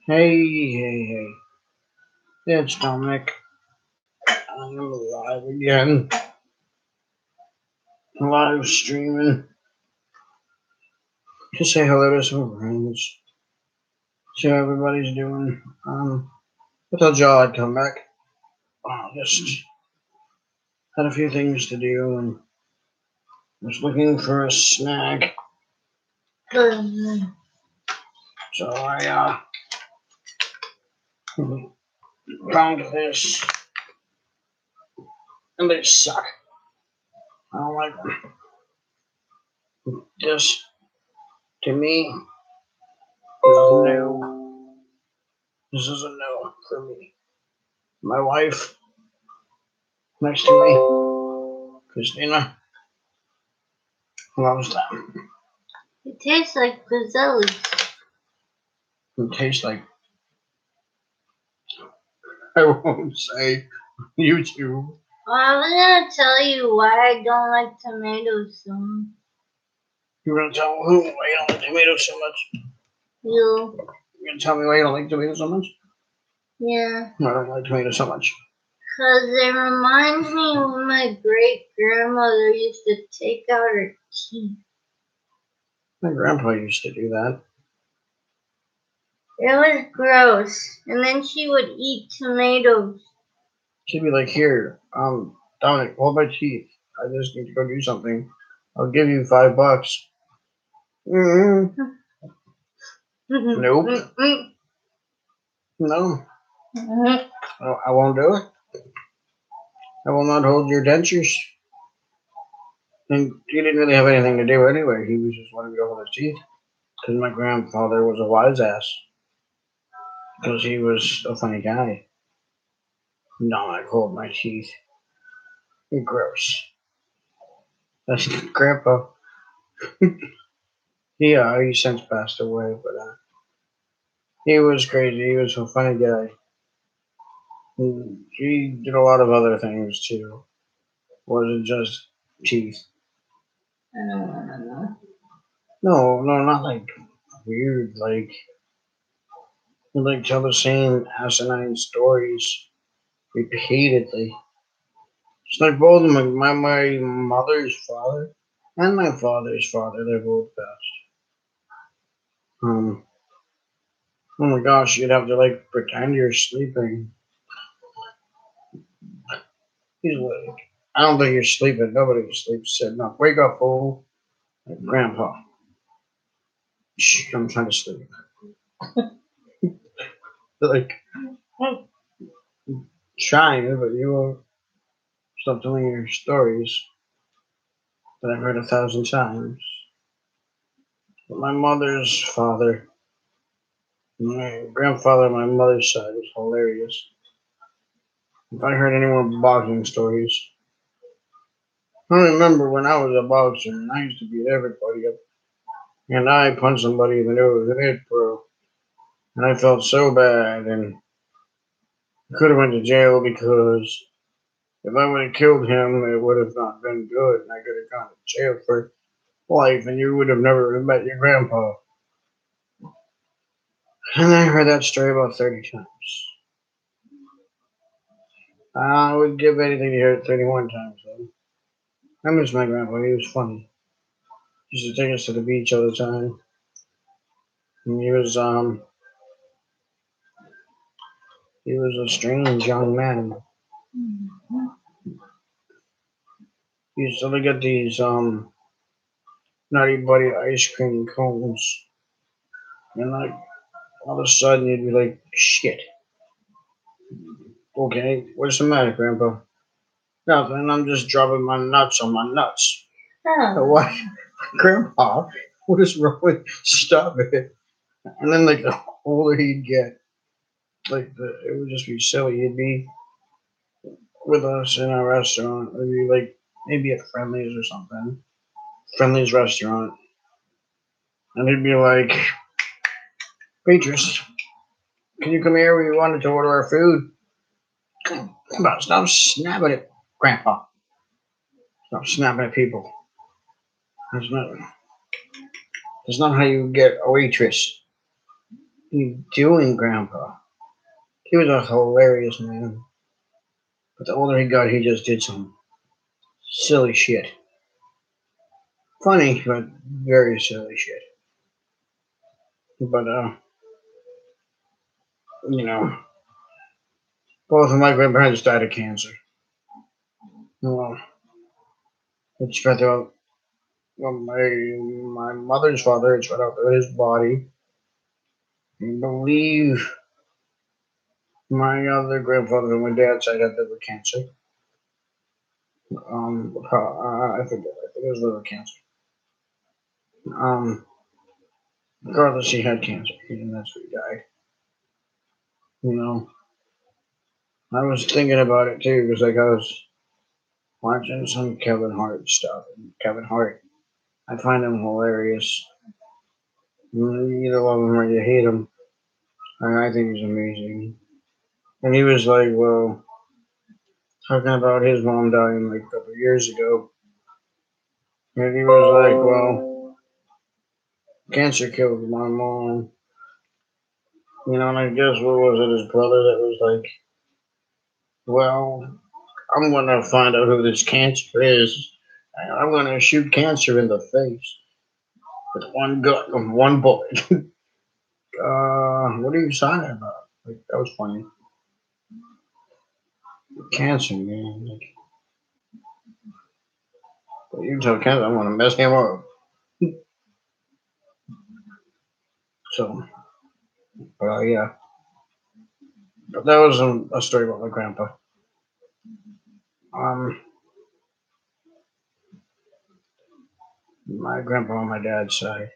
Hey. It's Dominic. I'm alive again. Live streaming to say hello to some friends. See how everybody's doing. I told y'all I'd come back. Just had a few things to do and was looking for a snack. So I found this. And they suck. I don't like them. This, to me, is a no. This is a no for me. My wife next to me, Christina, loves them. It tastes like Brazilian. It tastes like, I won't say YouTube. Well, I was gonna tell you why I don't like tomatoes so much. You're gonna tell who why you don't like tomatoes so much? You. You're gonna tell me why you don't like tomatoes so much? Yeah. I don't like tomatoes so much. Because it reminds me of when my great grandmother used to take out her teeth. My grandpa used to do that. It was gross. And then she would eat tomatoes. She'd be like, here, Dominic, hold my teeth. I just need to go do something. I'll give you $5. Mm-hmm. Nope. No. I won't do it. I will not hold your dentures. And he didn't really have anything to do anyway. He was just wanting to go hold his teeth. Because my grandfather was a wise ass. Because he was a funny guy. No, I hold my teeth. You're gross. That's Grandpa. He since passed away, but he was crazy. He was a funny guy. He did a lot of other things too. Wasn't just teeth. I don't want to know. No, not like weird. Like he'd like tell the same asinine stories repeatedly. It's like both of my mother's father and my father's father. They're both passed. Oh my gosh, you'd have to like pretend you're sleeping. He's like, I don't think you're sleeping. Nobody sleeps sitting up. Wake up, fool. Like, Grandpa. Shh, I'm trying to sleep. Like, trying, but you won't stop telling your stories that I've heard 1,000 times. But my mother's father, my grandfather on my mother's side was hilarious. If I heard any more boxing stories, I remember when I was a boxer and I used to beat everybody up. And I punched somebody in the nose and it broke. And I felt so bad and I could have went to jail because if I would have killed him, it would have not been good. And I could have gone to jail for life and you would have never met your grandpa. And I heard that story about 30 times. I would give anything to hear it 31 times, though. I miss my grandpa. He was funny. He used to take us to the beach all the time. And he was a strange young man. He used to look at these, Nutty Buddy ice cream cones. And, like, all of a sudden you'd be like, shit. Okay, what's the matter, Grandpa? Nothing, I'm just dropping my nuts on my nuts. Oh. What? Grandpa, what is wrong with stop it? And then, like, the older he'd get, it would just be silly. He'd be with us in a restaurant. It'd be like maybe at Friendly's or something. Friendly's restaurant. And he'd be like, waitress, can you come here? We wanted to order our food. Come on, stop snapping at Grandpa. Stop snapping at people. That's not how you get a waitress. you doing, Grandpa? He was a hilarious man. But the older he got, he just did some silly shit. Funny, but very silly shit. But, you know, both of my grandparents died of cancer. Well, it's spread throughout. Well, my mother's father, it's right out through his body. I believe my other grandfather on my dad's side had liver cancer. I forget. I think it was liver cancer. Um, regardless, he had cancer, and that's what he died. You know, I was thinking about it too, because like I was watching some Kevin Hart stuff. And Kevin Hart, I find him hilarious. You either love him or you hate him. And I think he's amazing. And he was like, well, talking about his mom dying like a couple of years ago. And he was like, well, cancer killed my mom. You know, and I guess what was it, his brother that was like, well, I'm gonna find out who this cancer is. And I'm gonna shoot cancer in the face with one gun, with one bullet. What are you talking about? Like that was funny. Cancer, man. Like, but you tell cancer, I'm gonna mess him up. So, yeah. But that was a story about my grandpa. Um, my grandpa on my dad's side.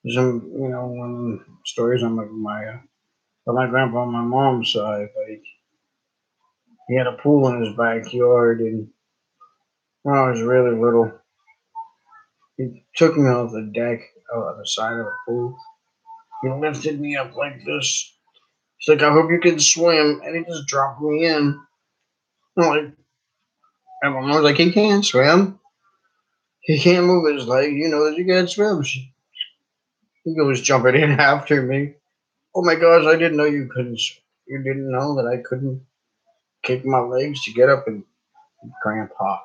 There's some, stories on my grandpa on my mom's side. Like he had a pool in his backyard, and when I was really little, he took me off the deck, out of the side of the pool. He lifted me up like this. He's like, "I hope you can swim," and he just dropped me in. I'm like, everyone was like, "He can't swim. He can't move his leg. You know that you can't swim." He goes jumping in after me. Oh my gosh, I didn't know you couldn't. You didn't know that I couldn't kick my legs to get up and Grandpa,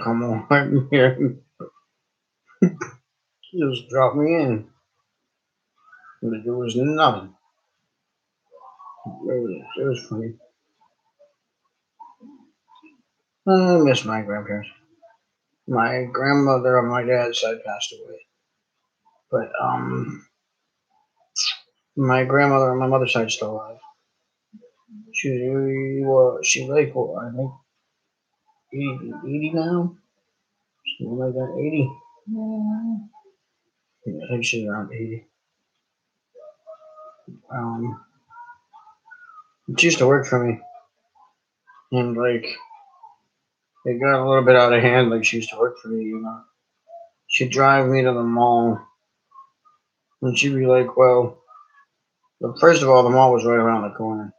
come on here, just drop me in. Like it was nothing. It was funny. I miss my grandparents. My grandmother on my dad's side passed away, but my grandmother on my mother's side still alive. She like what, I think 80 now, something like that. 80. Yeah, I think she's around 80. Um, she used to work for me, and like it got a little bit out of hand. Like she used to work for me, you know. She'd drive me to the mall, and she'd be like, "Well, first of all, the mall was right around the corner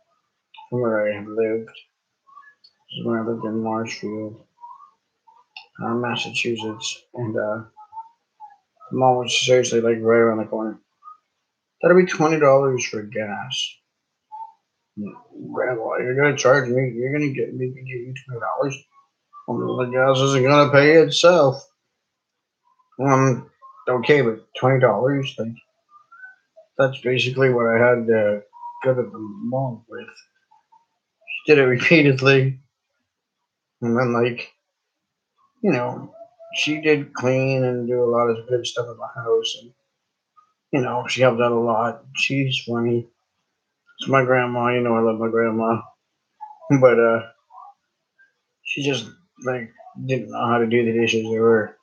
from where I lived. This is when I lived in Marshfield, Massachusetts, and the mall was seriously like right around the corner. That'd be $20 for gas. Grandma, you're gonna charge me? You're gonna get me to give you $20? Well, the gas isn't gonna pay itself. Okay, but $20, like that's basically what I had to go to the mall with. She did it repeatedly, and then like she did clean and do a lot of good stuff at my house, and she helped out a lot. She's funny. It's my grandma. I love my grandma, but she just like didn't know how to do the dishes, or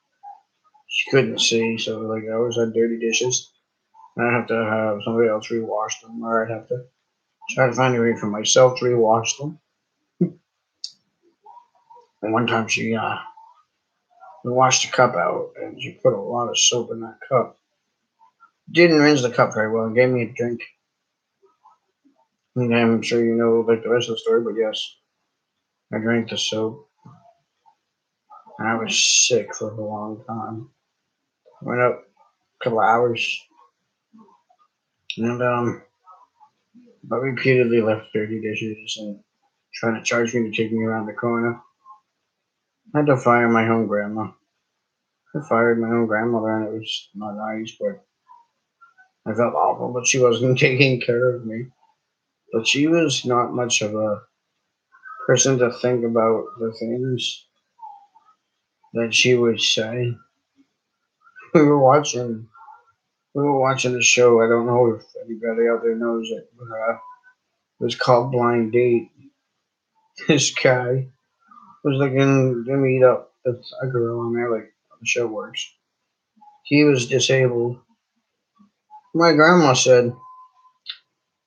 she couldn't see, so like I always had dirty dishes. And I'd have to have somebody else rewash them, or I'd have to try to find a way for myself to rewash them. And one time she washed a cup out, and she put a lot of soap in that cup. Didn't rinse the cup very well, and gave me a drink. And I'm sure you know like the rest of the story, but yes, I drank the soap, and I was sick for a long time. Went up a couple of hours. and but repeatedly left dirty dishes and trying to charge me to take me around the corner. I had to fire my own grandma. I fired my own grandmother, and it was not nice, but I felt awful. But she wasn't taking care of me. But she was not much of a person to think about the things that she would say. We were watching. We were watching a show. I don't know if anybody out there knows it. But, it was called Blind Date. This guy was looking to meet up with a girl on there, like how the show works. He was disabled. My grandma said,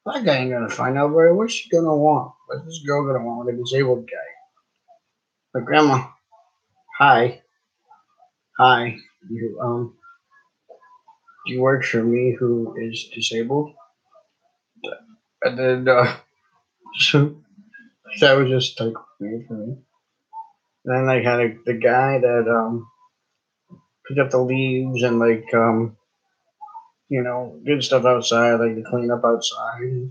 "That guy ain't gonna find out right. What's she gonna want? What's this girl gonna want with a disabled guy?" My grandma, hi, hi. Do you work for me who is disabled? And then so that was just like weird for me. And then I had the guy that picked up the leaves and like did stuff outside, like to clean up outside.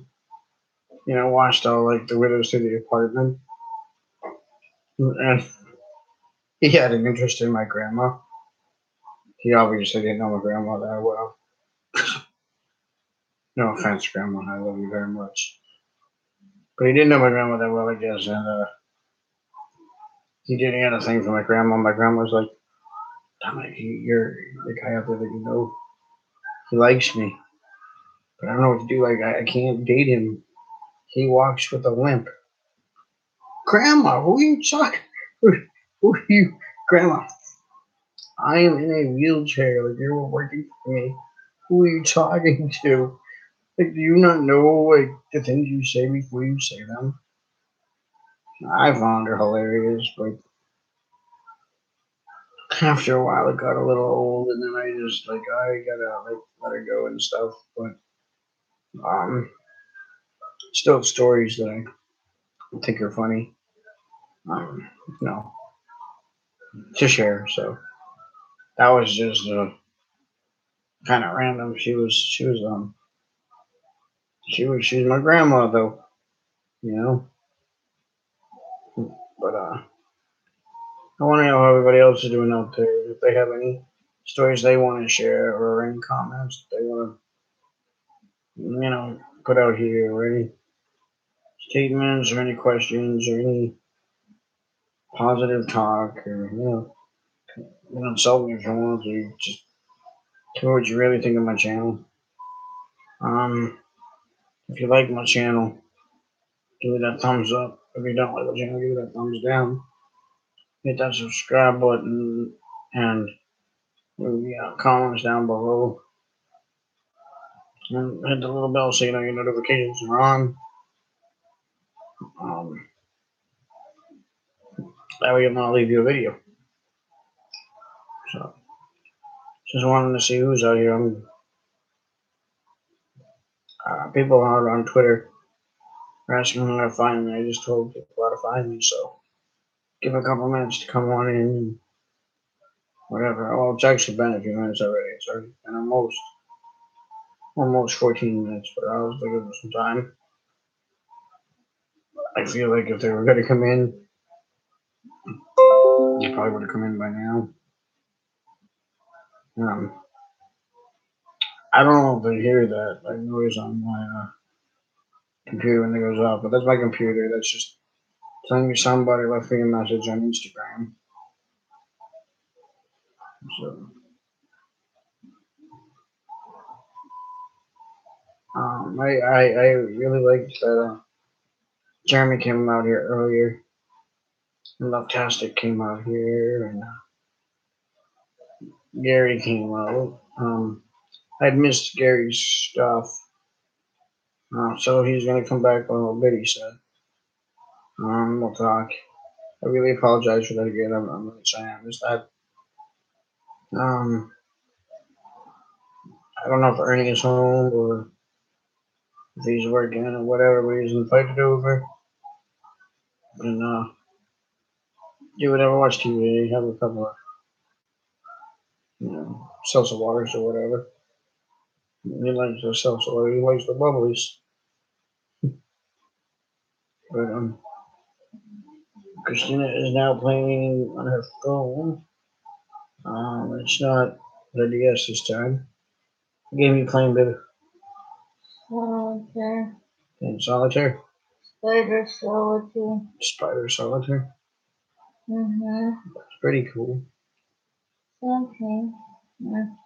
Washed all like the windows to the apartment. And he had an interest in my grandma. He obviously didn't know my grandma that well. No offense, grandma, I love you very much. But he didn't know my grandma that well, I guess, and he did a thing for my grandma. My grandma was like, "Dominic, you're the guy out there that he likes me, but I don't know what to do. Like, I can't date him. He walks with a limp." Grandma, who are you talking? Who are you, Grandma? I am in a wheelchair. Like you were working for me. Who are you talking to? Like, do you not know like the things you say before you say them? I found her hilarious, but after a while it got a little old, and then I just like I gotta like let her go and stuff. But still stories that I think are funny. Um, no, to share. So that was just kind of random. She's my grandma though, you know. But I want to know how everybody else is doing out there. If they have any stories they want to share or any comments they want to, put out here, or any statements or any questions or any positive talk, or insult me if you want to. Just tell me what you really think of my channel. If you like my channel, give me that thumbs up. If you don't like the channel, give me that thumbs down. Hit that subscribe button and leave the comments down below. And hit the little bell so you know your notifications are on. Um, that way I'll leave you a video. So, just wanted to see who's out here. People out on Twitter are asking how to find me. I just told people how to find me, so give a couple minutes to come on in and whatever. Well, it's actually been a few minutes already. It's already been almost 14 minutes, but I was looking for some time. I feel like if they were going to come in, they probably would have come in by now. Um, I don't know if they hear that like noise on my computer when it goes off, but that's my computer. That's just telling me somebody left me a message on Instagram. So, I really liked that Jeremy came out here earlier, and Lovetastic came out here, and Gary came out. I'd missed Gary's stuff, so he's gonna come back in a little bit. He said, "We'll talk." I really apologize for that again. I'm really sorry I missed that. Um, I don't know if Ernie is home or if he's working or whatever, but he's invited over and do whatever, watch TV, have a couple of, salsa waters or whatever. He likes the salsa. He likes the bubblies. But Christina is now playing on her phone. It's not the DS this time. What game you playing, baby? Solitaire. In solitaire? Spider solitaire. Spider solitaire? Mm-hmm. It's pretty cool. Okay. I'm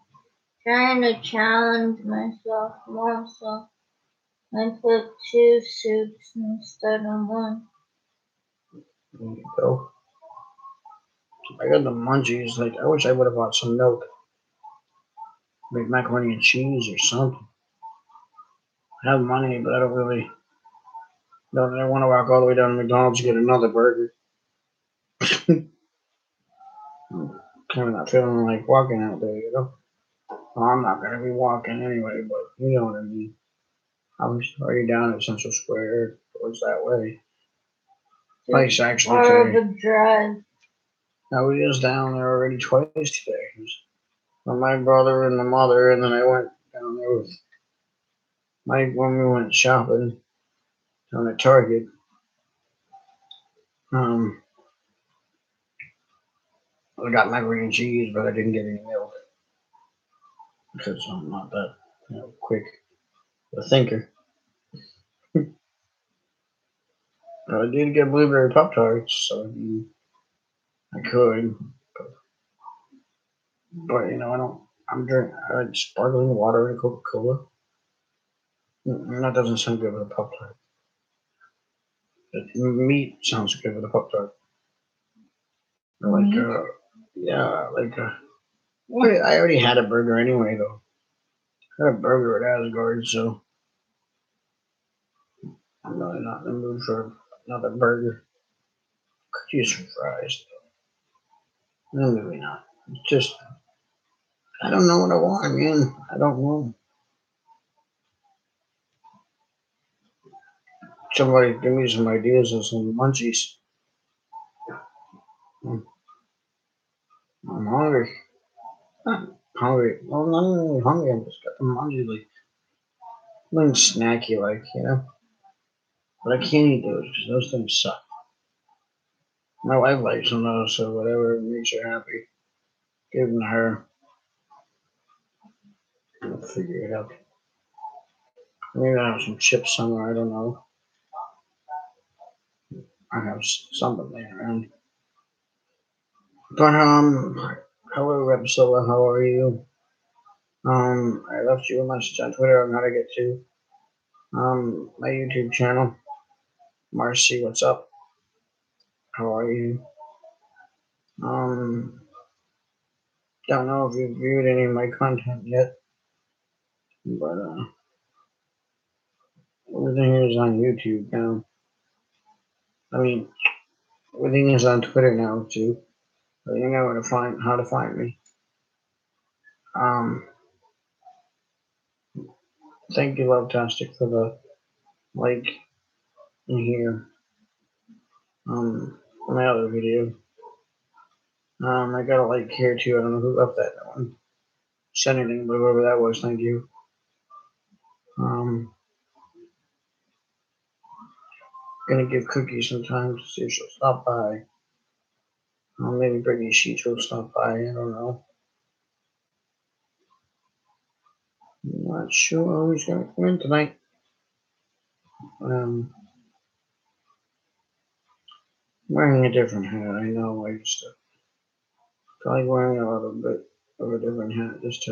trying to challenge myself more, so I put 2 suits instead of 1. There you go. I got the munchies. Like, I wish I would have bought some milk. Make macaroni and cheese or something. I have money, but I don't really. Don't I want to walk all the way down to McDonald's to get another burger. I'm kind of not feeling like walking out there, you know? Well, I'm not going to be walking anyway, but you know what I mean. I was already down at Central Square towards that way. Place actually Far of today. a drive. I was just down there already twice today. With my brother and the mother, and then I went down there with Mike when we went shopping down at Target. Um, I got macaroni and cheese, but I didn't get any milk because I'm not that quick a thinker. But I did get blueberry pop tarts, so I could. But I don't. I'm drinking sparkling water and Coca Cola. That doesn't sound good with a pop tart. Meat sounds good with a pop tart. Like yeah, like I already had a burger anyway though. I had a burger at Asgard, so I'm really not in the mood for another burger. Could use some fries. No, maybe not. It's just I don't know what I want, man. I don't know. Somebody give me some ideas of some munchies. I'm hungry. I'm hungry. Well, not really hungry. I'm just got the munchies like something snacky, like But I can't eat those because those things suck. My wife likes them though, so whatever makes her happy, give them to her. I'll figure it out. Maybe I have some chips somewhere. I don't know. I have something laying around. But hello, Repsilla. How are you? I left you a message on Twitter on how to get to my YouTube channel. Marcy, what's up? How are you? Um, don't know if you've viewed any of my content yet, but everything is on YouTube now. I mean, everything is on Twitter now too. So you know how to find me. Um, thank you, Lovetastic, for the like in here. My other video. I got a like here too. I don't know who left that one. Said anything, but whoever that was, thank you. Um, gonna give Cookie some time to see if she'll stop by. Maybe Brittany Sheets will stop by. I don't know. I'm not sure who's gonna come in tonight. Um, wearing a different hat. I know. I just probably wearing a little bit of a different hat just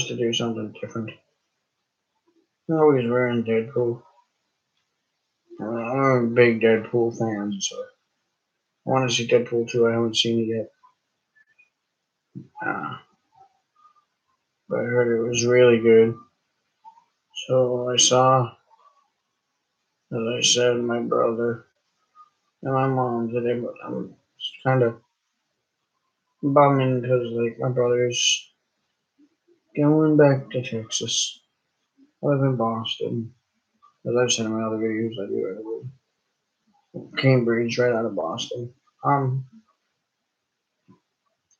to do something different. I'm always wearing Deadpool. I'm a big Deadpool fan, so I want to see Deadpool 2. I haven't seen it yet. Uh, but I heard it was really good. So I saw, as I said, my brother and my mom today, but I'm kind of bumming because like my brother's going back to Texas. I live in Boston. As I've said in my other videos, I do. I live in Cambridge, right out of Boston. Um,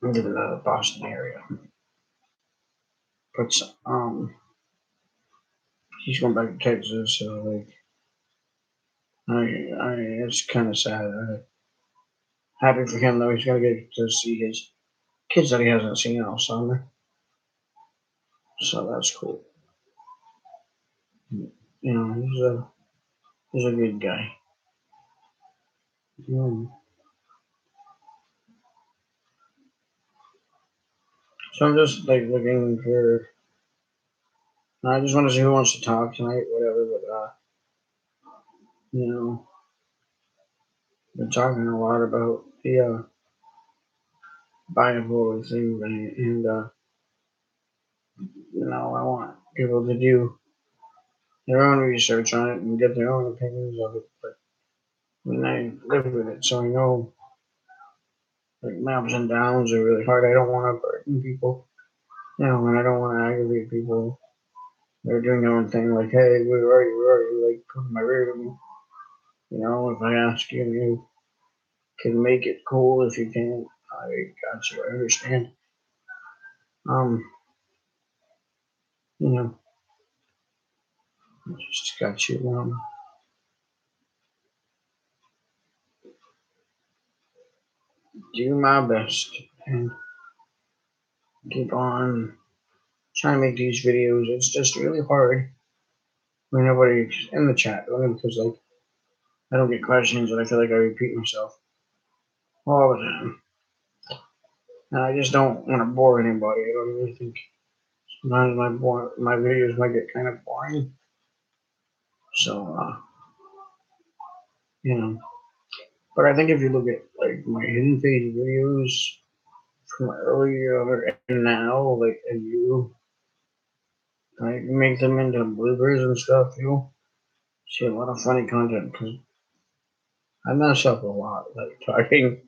I live in the Boston area. but he's going back to Texas, so like I it's kind of sad. Happy for him though. He's gonna get to see his kids that he hasn't seen all summer, so that's cool. You know, he's a good guy. Mm. So I'm just like looking for. I just want to see who wants to talk tonight, whatever. But you know, been talking a lot about the bipolar thing, and you know, I want people to do their own research on it and get their own opinions of it. But I mean, I live with it, so I know like my ups and downs are really hard. I don't want to burden people, you know, and I don't want to aggravate people. They're doing their own thing, like, hey, where are you? Where are you? Like, come to my room. You know, if I ask you, you can make it cool. If you can't, I got you. I understand. Um, you know, just got you. Do my best and keep on trying to make these videos. It's just really hard when nobody's in the chat, only because like I don't get questions and I feel like I repeat myself all the time. And I just don't want to bore anybody. I don't really think sometimes my videos might get kind of boring. So you know, but I think if you look at like my hidden page videos from earlier and now, like and you like make them into bloopers and stuff, you'll see a lot of funny content because I mess up a lot. Like talking,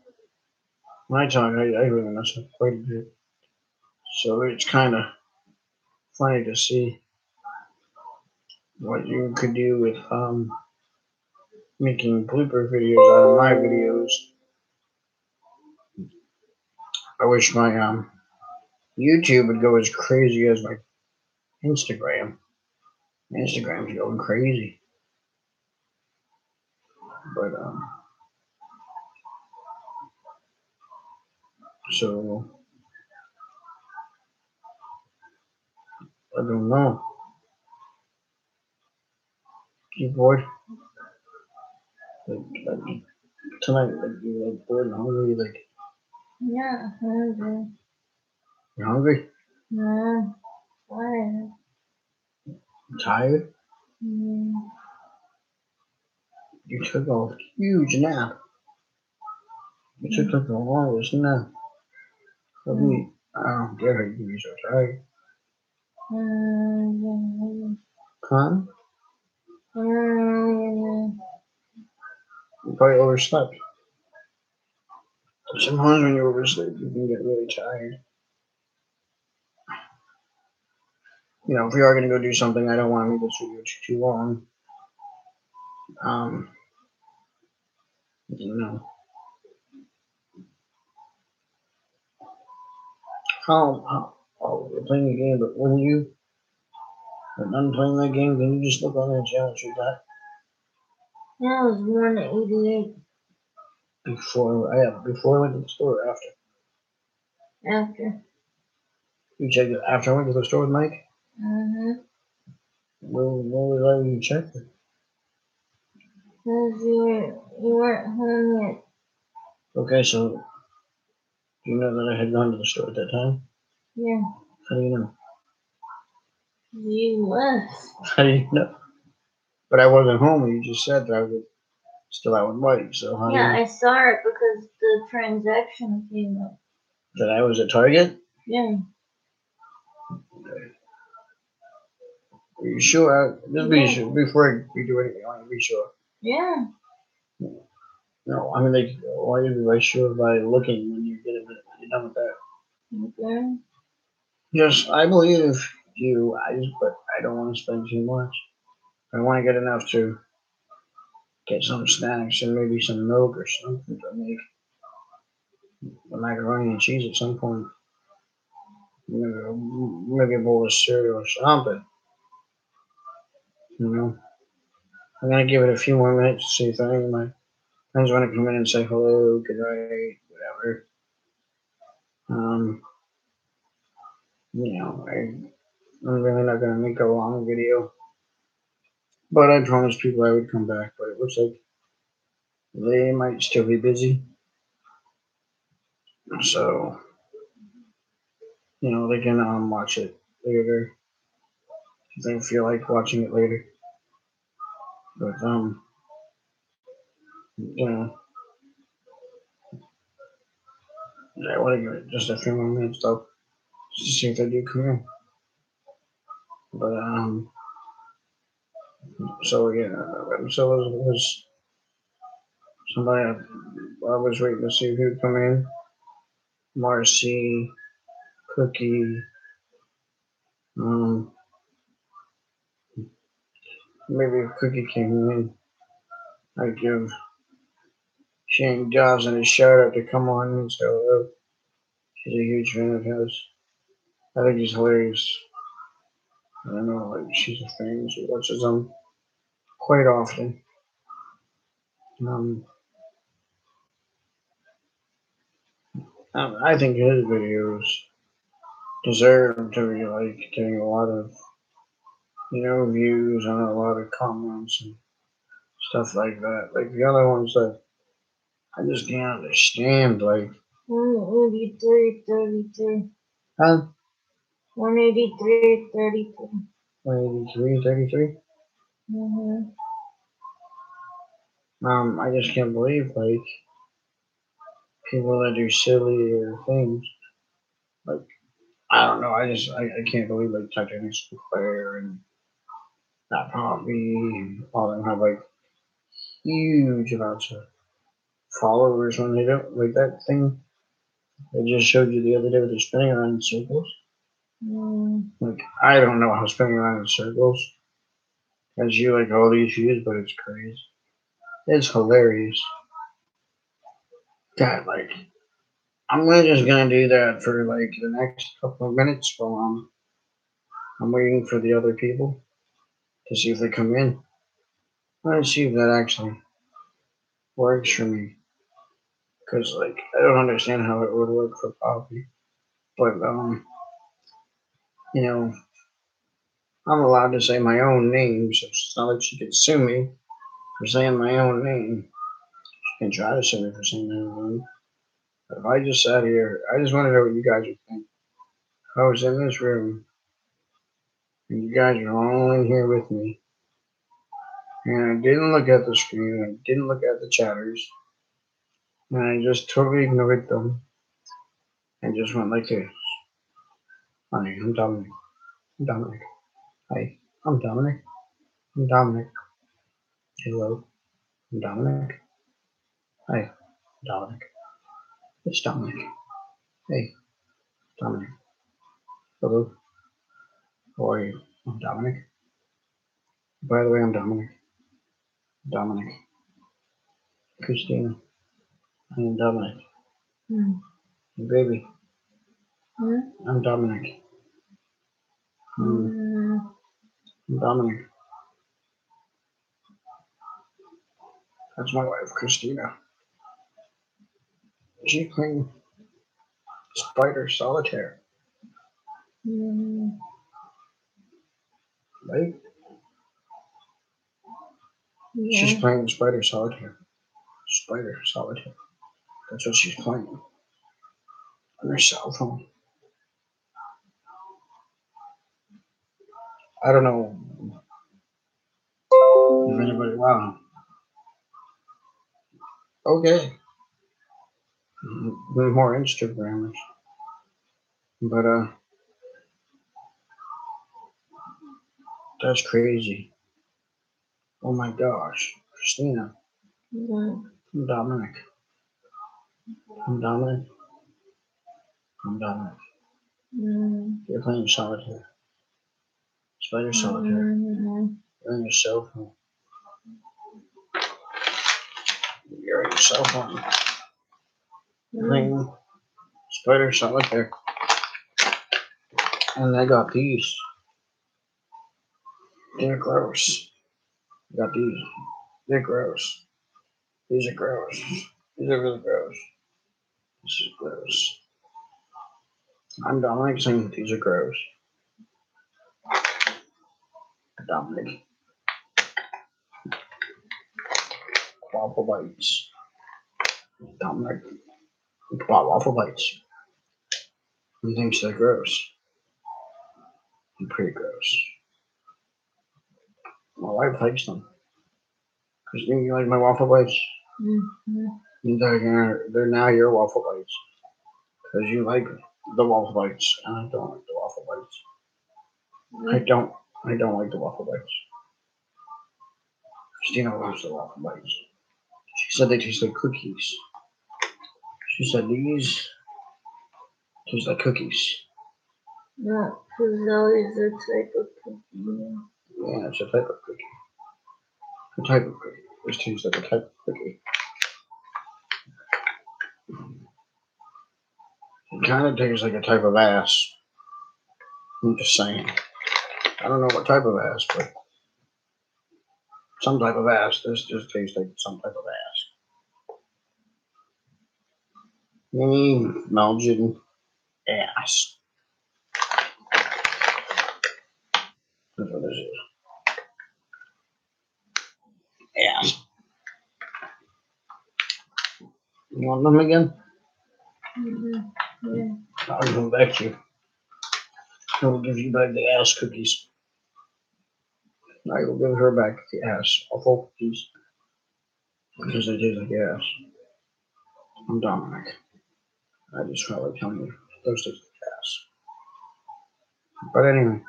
when I talk, I really mess up quite a bit. So it's kind of funny to see what you could do with making blooper videos out of my videos. I wish my YouTube would go as crazy as my Instagram. Instagram's going crazy, but so I don't know. Keyboard like tonight, like you like bored and hungry, like Yeah, hungry. you're hungry, No, tired. tired. Mm. You took a huge nap. You took like the longest nap of me. I don't get how you can be so tired. Huh? You probably overslept. Sometimes when you oversleep, you can get really tired. You know, if we are going to go do something, I don't want to make this video too long. Um, you know, we're playing a game, but when you are done playing that game, can you just look on that channel you got That was 188 before I went to the store or after? after. You checked it after I went to the store with Mike? Mm-hmm. Where was I when you checked it? Because you weren't home yet. Okay, so do you know that I had gone to the store at that time? Yeah. How do you know? You left. How do you know? But I wasn't home and you just said that I was still out with Mike, so how do Yeah, you I saw it because the transaction came up. that I was at Target? Yeah. Are you sure? Just be Yeah. sure before we do anything. I want to be sure. Yeah. No, I mean like why you be sure by looking when you get it you're done with that. Okay. Yes, I believe you. But I don't want to spend too much. I want to get enough to get some snacks and maybe some milk or something to make the macaroni and cheese at some point. maybe a bowl of cereal or something. You know, I'm gonna give it a few more minutes to see if any of my friends want to come in and say hello, good night, whatever. Um, I'm really not gonna make a long video, but I promised people I would come back. But it looks like they might still be busy, so they can watch it later if they feel like watching it later. But you know, I want to give it just a few more minutes though, just to see if they do come in. But so yeah, so was somebody I was waiting to see who'd come in. Marcy, Cookie, um, maybe if Cookie came in, I'd give Shane Dawson a shout out to come on and say hello. She's a huge fan of his. I think he's hilarious. I don't know, like she's a fan. She watches them quite often. Um, I think his videos deserve to be like getting a lot of views and a lot of comments and stuff like that. Like the other ones that I just can't understand. Like 183, 33. huh? 183, 33. 183, 33. Mm-hmm. I just can't believe like people that do sillier things. Like I don't know. I can't believe like Titanic Claire and that Poppy and all them have like huge amounts of followers when they don't like that thing I just showed you the other day with the spinning around in circles. Like I don't know how spinning around in circles has you like all these views, but it's crazy. It's hilarious. God, like just gonna do that for like the next couple of minutes while I'm waiting for the other people to see if they come in. Let's see if that actually works for me. Cause like I don't understand how it would work for Poppy, but you know, I'm allowed to say my own name, so it's not like she can sue me for saying my own name. She can try to sue me for saying my own name. But if I just sat here, I just want to know what you guys would think. If I was in this room and you guys were all in here with me, and I didn't look at the screen, I didn't look at the chatters, and I just totally ignored them and just went like this. Hi, I'm Dominic. I'm Dominic. Hi, I'm Dominic. I'm Dominic. Hello, I'm Dominic. Hi, I'm Dominic. It's Dominic. Hey, Dominic. Hello, how are you? I'm Dominic. By the way, I'm Dominic. Dominic. Christina. I am Dominic. Baby. I'm Dominic. I'm Dominic. That's my wife, Christina. She's playing Spider Solitaire. Right? Yeah. She's playing Spider Solitaire. Spider Solitaire. That's what she's playing on her cell phone. I don't know if anybody. Wow. Okay. More Instagrammers. But that's crazy. Oh my gosh. Christina. I'm Dominic. I'm Dominic. I'm Dominic. You're playing solitaire. Spider Solitaire. You're on your cell phone. You're on your cell phone. You're playing Spider Solitaire. And I got these. They're gross. I got these. They're gross. These are gross. These are really gross. This is gross. I'm Dominic saying these are gross. Dominic. Waffle bites. Dominic. Waffle bites. He thinks they're gross. They're pretty gross. My wife likes them. Because you like my waffle bites? Mm-hmm. They're now your waffle bites. Because you like the waffle bites, and I don't like the waffle bites. I don't like the waffle bites. Christina loves the waffle bites. She said they taste like cookies. She said these taste like cookies. Not Fuzzo is a type of cookie. Yeah, it's a type of cookie. A type of cookie. This tastes like a type of cookie. It kind of tastes like a type of ass. I'm just saying. I don't know what type of ass, but some type of ass. This just tastes like some type of ass. Mini Belgian ass. That's what this is. Ass. You want them again? Mm-hmm. Yeah. I'll give them back to you. I will give you back the ass cookies. I will give her back the ass awful cookies because they taste like ass. I'm Dominic. I just felt like telling you those taste like ass. But anyway,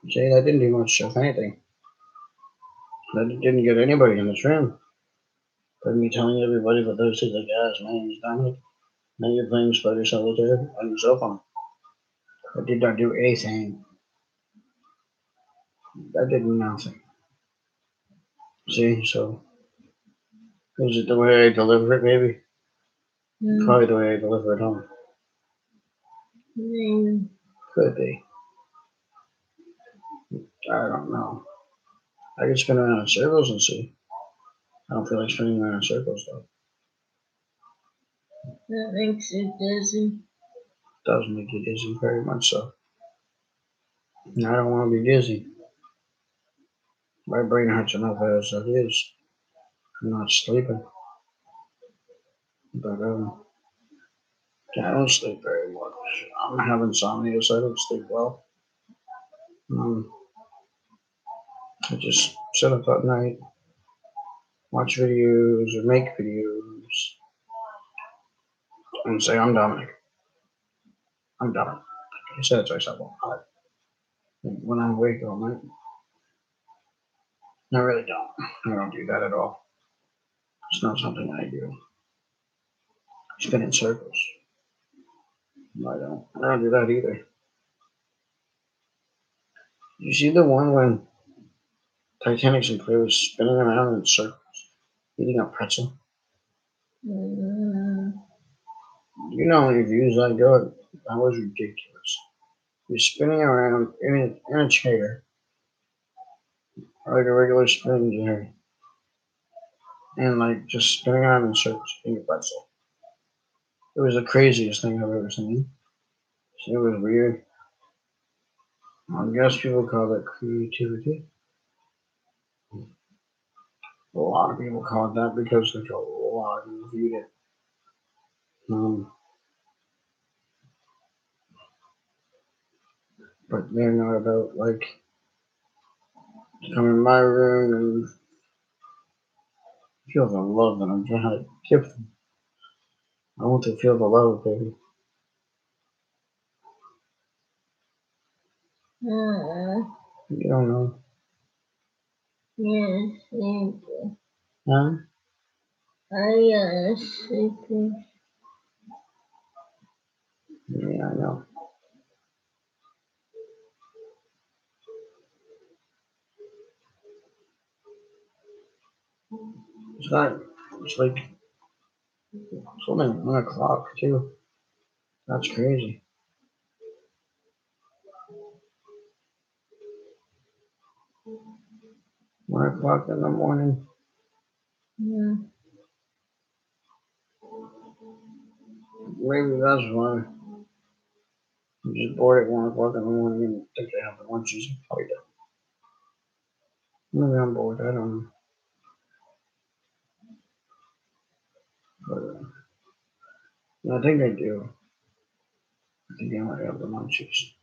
Jay, that didn't do much of anything. That didn't get anybody in this room. But me telling everybody that those taste like ass, my name is Dominic. Now you're playing Spider Solitaire on your cell phone. I did not do anything. I did nothing. See, so is it the way I deliver it, maybe? Probably the way I deliver it home. Could be. I don't know. I can spin around in circles and see. I don't feel like spinning around in circles though. That makes you dizzy. Does make you dizzy, very much so. And I don't want to be dizzy. My brain hurts enough as it is. I'm not sleeping. But I don't sleep very much. I'm having insomnia, so I don't sleep well. I just sit up at night, watch videos or make videos, and say I'm Dominic. I'm Dominic. I said it to myself all the time. When I'm awake all night. I really don't. I don't do that at all. It's not something I do. I spin in circles. No, I don't. I don't do that either. You see the one when Titanic's and Cleo was spinning around in circles, eating a pretzel? Mm-hmm. You know how many views I got? That was ridiculous. You're spinning around in a chair, like a regular spinning chair, and like just spinning around in circles, eating a pretzel. It was the craziest thing I've ever seen. It was weird. I guess people call it creativity. A lot of people call it that because there's a lot who viewed it. But they're not about like come in my room and feel the love that I'm trying to give them. I want to feel the love, baby. You don't know. Yes, sleepy. Huh? Sleepy. Yeah, I know. It's not, it's like, it's only 1 o'clock, too. That's crazy. 1 o'clock in the morning. Yeah. Maybe that's why. I'm just bored at 1 o'clock in the morning and think they have the lunches. Probably don't. Maybe I'm bored. I don't know. But I think I do. I think I might have the munchies.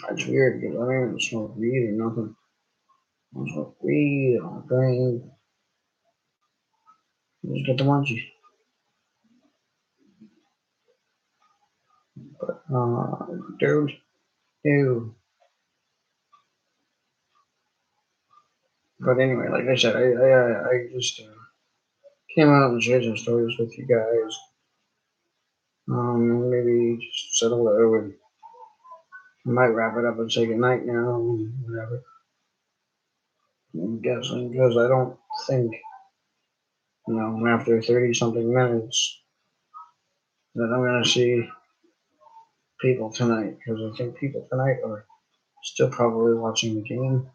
It's weird because I don't even smoke weed or nothing. I don't smoke weed. I don't drink. I just get the munchies. But dude. But anyway, like I said, I just came out and shared some stories with you guys. Maybe just said hello and I might wrap it up and say goodnight now and whatever. I'm guessing because I don't think, after 30 something minutes that I'm going to see people tonight because I think people tonight are still probably watching the game.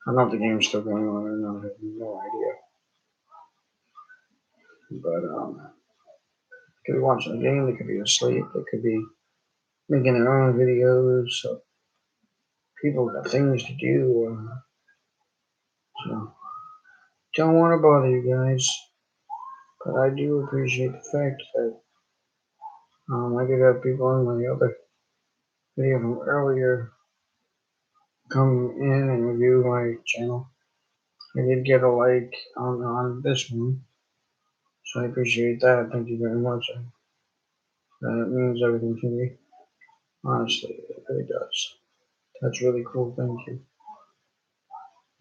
I don't know if the game's still going on or not. I have no idea. But could be watching the game. They could be asleep. They could be making their own videos. So people got things to do. So don't want to bother you guys, but I do appreciate the fact that I did have people on my other video from earlier come in and review my channel. I did get a like on this one, so I appreciate that. Thank you very much. That means everything to me. Honestly, it really does. That's really cool. Thank you.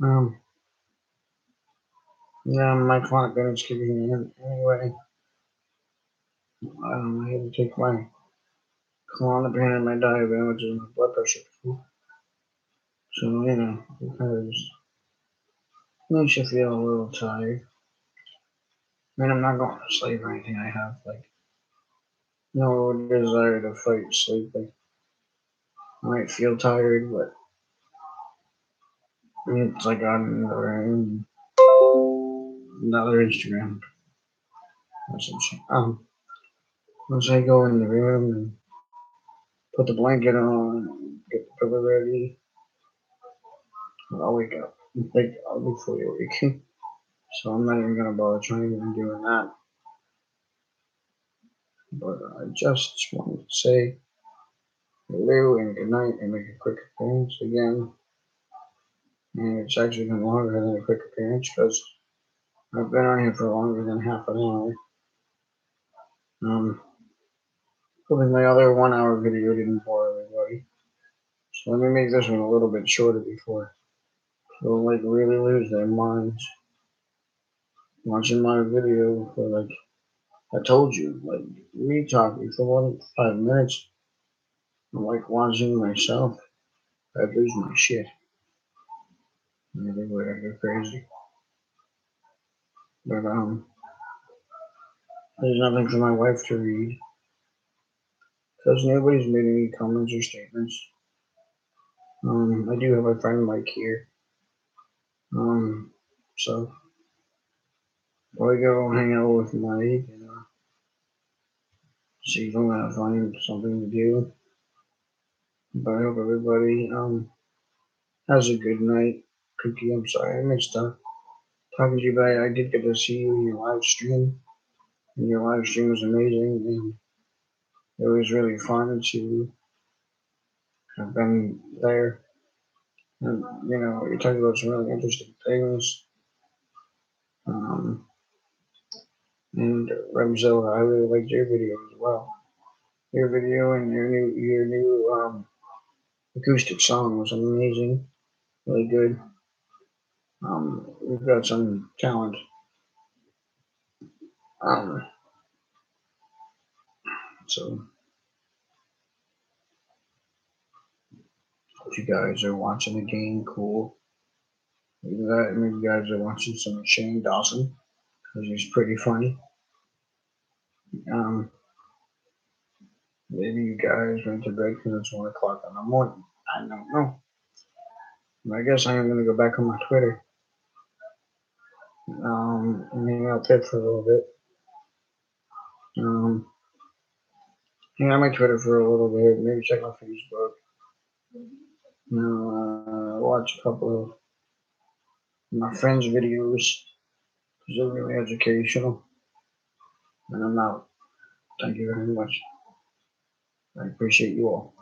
Um, yeah, my clock is kicking in anyway. I had to take my Klonopin and my Diaben, which is my blood pressure. So, it kind of just makes you feel a little tired. I mean, I'm not going to sleep or anything. I have, no desire to fight sleep. I might feel tired, but it's like on another Instagram message. Once I go in the room and put the blanket on, get the pillow ready, I'll wake up. I'll be fully awake. So I'm not even gonna bother trying and doing that. But I just wanted to say hello and good night and make a quick appearance again. And it's actually been longer than a quick appearance because I've been on here for longer than half an hour. Hoping my other 1 hour video didn't bore everybody. So let me make this one a little bit shorter before people really lose their minds watching my video for I told you, me talking for more than 5 minutes. I'm watching myself. I'd lose my shit. I think I'd go crazy. But there's nothing for my wife to read because nobody's made any comments or statements. I do have a friend Mike here. So I go hang out with Mike and see if I'm gonna find something to do. But I hope everybody has a good night. Cookie, I'm sorry I missed talking to you, but I did get to see you in your live stream. And your live stream was amazing, and it was really fun to have been there. And you talked about some really interesting things. And Remzilla, I really liked your video as well. Your video and your new acoustic song was amazing, really good. You've got some talent. Um, so if you guys are watching the game, cool. Maybe you guys are watching some Shane Dawson because he's pretty funny. Um, Maybe you guys went to bed because it's 1 o'clock in the morning. I don't know. I guess I am gonna go back on my Twitter. And hang out there for a little bit. Um, hang on my Twitter for a little bit. Maybe check my Facebook. Watch a couple of my friends' videos because they're really educational. And I'm out. Thank you very much. I appreciate you all.